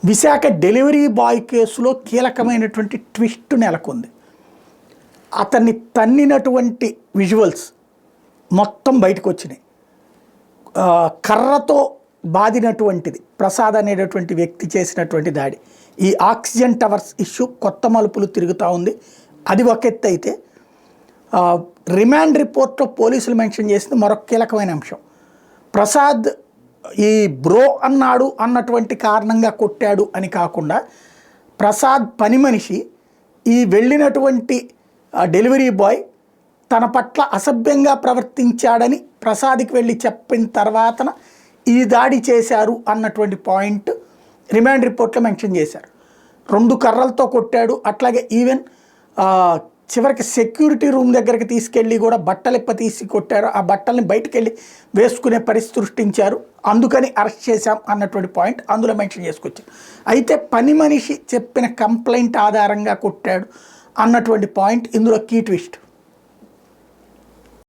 Visakha delivery boy కేసులో కీలకమైనటువంటి twist నెలకొంది. అతన్ని తన్నినటువంటి విజువల్స్ మొత్తం బయటకు వచ్చినాయి. కర్రతో బాదినటువంటిది ప్రసాద్ అనేటటువంటి వ్యక్తి చేసినటువంటి దాడి. ఈ ఆక్సిజన్ టవర్స్ ఇష్యూ కొత్త మలుపులు తిరుగుతూ ఉంది. అది ఒక ఎత్తు అయితే, రిమాండ్ రిపోర్ట్లో పోలీసులు మెన్షన్ చేసింది మరొక కీలకమైన అంశం. ప్రసాద్ ఈ బ్రో అన్నాడు అన్నటువంటి కారణంగా కొట్టాడు అని కాకుండా, ప్రసాద్ పని మనిషి ఈ వెళ్ళినటువంటి డెలివరీ బాయ్ తన పట్ల అసభ్యంగా ప్రవర్తించాడని ప్రసాద్కి వెళ్ళి చెప్పిన తర్వాతన ఈ దాడి చేశారు అన్నటువంటి పాయింట్ రిమాండ్ రిపోర్ట్లో మెన్షన్ చేశారు. 2 కర్రలతో కొట్టాడు. అట్లాగే ఈవెన్ చివరికి సెక్యూరిటీ రూమ్ దగ్గరికి తీసుకెళ్ళి కూడా బట్టలిప్ప తీసి కొట్టారు. ఆ బట్టల్ని బయటికి వెళ్ళి వేసుకునే పరిస్థితి సృష్టించారు. అందుకని అరెస్ట్ చేశాం అన్నటువంటి పాయింట్ అందులో మెన్షన్ చేసుకొచ్చారు. అయితే పని మనిషి చెప్పిన కంప్లైంట్ ఆధారంగా కొట్టాడు అన్నటువంటి పాయింట్ ఇందులో కీ ట్విస్ట్.